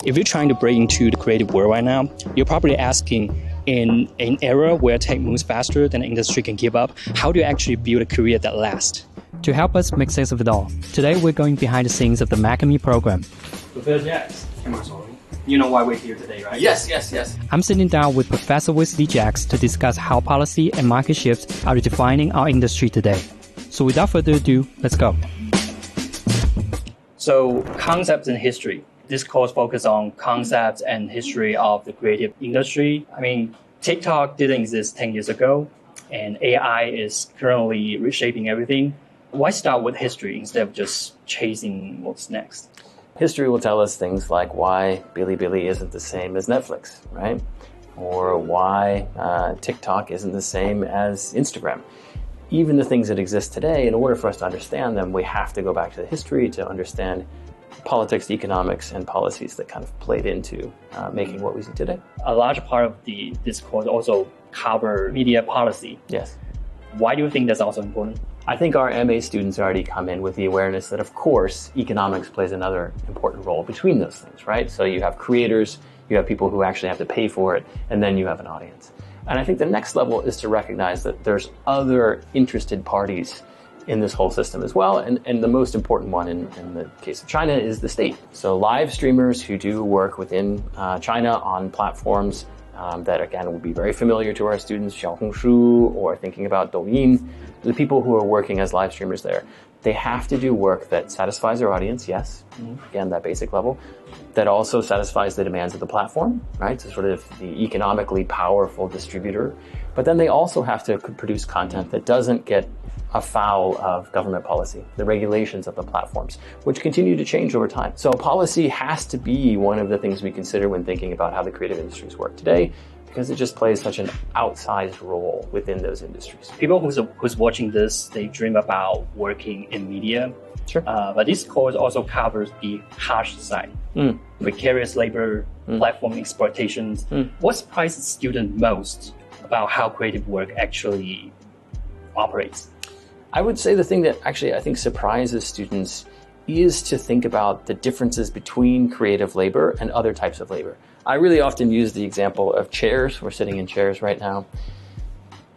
If you're trying to break into the creative world right now, you're probably asking, in an era where tech moves faster than the industry can keep up, how do you actually build a career that lasts? To help us make sense of it all, today we're going behind the scenes of the MACMI Programme. Professor Jacks, you know why we're here today, right? Yes. I'm sitting down with Professor Wesley Jacks to discuss how policy and market shifts are redefining our industry today. So without further ado, let's go. So, concepts and history. This course focuses on concepts and history of the creative industry. I mean, TikTok didn't exist 10 years ago, and AI is currently reshaping everything. Why start with history instead of just chasing what's next? History will tell us things like why Bilibili isn't the same as Netflix, right? Or why TikTok isn't the same as Instagram. Even the things that exist today, in order for us to understand them, we have to go back to the history to understand politics, economics, and policies that kind of played into making what we see today. A large part of this course also cover media policy. Yes. Why do you think that's also important? I think our MA students already come in with the awareness that, of course, economics plays another important role between those things, right? So you have creators, you have people who actually have to pay for it, and then you have an audience. And I think the next level is to recognize that there's other interested parties in this whole system as well. And the most important one in the case of China is the state. So live streamers who do work within China on platforms that, again, will be very familiar to our students, Xiaohongshu, or thinking about Douyin, the people who are working as live streamers there. They have to do work that satisfies their audience, yes, again, that basic level, that also satisfies the demands of the platform, right? So sort of the economically powerful distributor. But then they also have to produce content that doesn't get afoul of government policy, the regulations of the platforms, which continue to change over time. So policy has to be one of the things we consider when thinking about how the creative industries work today, because it just plays such an outsized role within those industries. People who's watching this, they dream about working in media. Sure. But this course also covers the harsh side, precarious labor, platform exploitations. What surprises students most about how creative work actually operates? I would say the thing that actually I think surprises students is to think about the differences between creative labor and other types of labor. I really often use the example of chairs. We're sitting in chairs right now.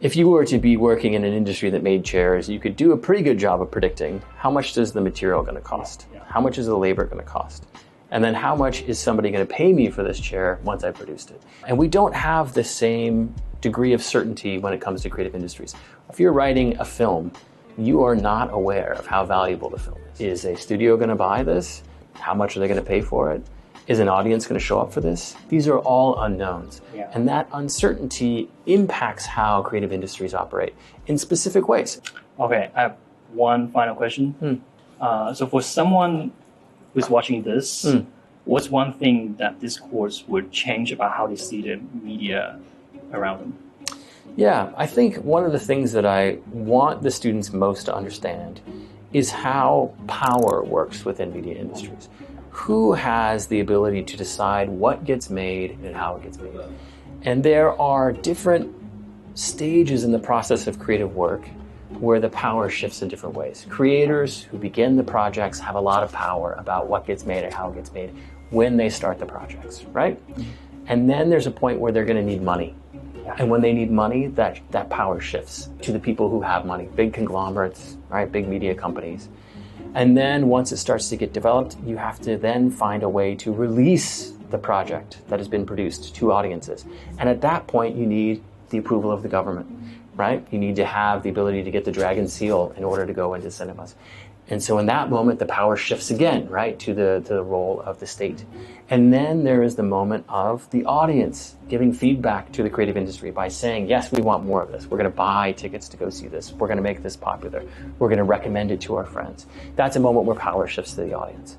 If you were to be working in an industry that made chairs, you could do a pretty good job of predicting how much is the material going to cost? How much is the labor going to cost? And then how much is somebody going to pay me for this chair once I produced it? And we don't have the same degree of certainty when it comes to creative industries. If you're writing a film, you are not aware of how valuable the film is. Is a studio going to buy this? How much are they going to pay for it? Is an audience going to show up for this? These are all unknowns. Yeah. And that uncertainty impacts how creative industries operate in specific ways. Okay, I have one final question. So for someone who's watching this, what's one thing that this course would change about how they see the media around them? Yeah, I think one of the things that I want the students most to understand is how power works within media industries. Who has the ability to decide what gets made and how it gets made? And there are different stages in the process of creative work where the power shifts in different ways. Creators who begin the projects have a lot of power about what gets made and how it gets made when they start the projects, right? And then there's a point where they're going to need money. And when they need money, that power shifts to the people who have money, big conglomerates, right, big media companies. And then once it starts to get developed, you have to then find a way to release the project that has been produced to audiences. And at that point, you need the approval of the government, right? You need to have the ability to get the dragon seal in order to go into cinemas. And so in that moment, the power shifts again, right, to the role of the state. And then there is the moment of the audience giving feedback to the creative industry by saying, yes, we want more of this. We're going to buy tickets to go see this. We're going to make this popular. We're going to recommend it to our friends. That's a moment where power shifts to the audience.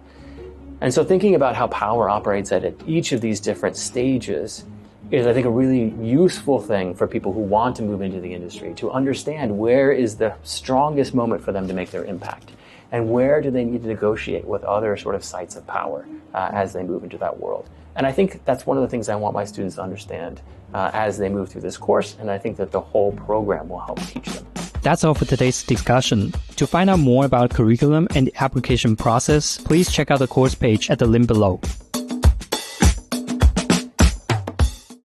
And so thinking about how power operates at each of these different stages is, I think, a really useful thing for people who want to move into the industry, to understand where is the strongest moment for them to make their impact. And where do they need to negotiate with other sort of sites of power as they move into that world? And I think that's one of the things I want my students to understand as they move through this course. And I think that the whole program will help teach them. That's all for today's discussion. To find out more about curriculum and the application process, please check out the course page at the link below.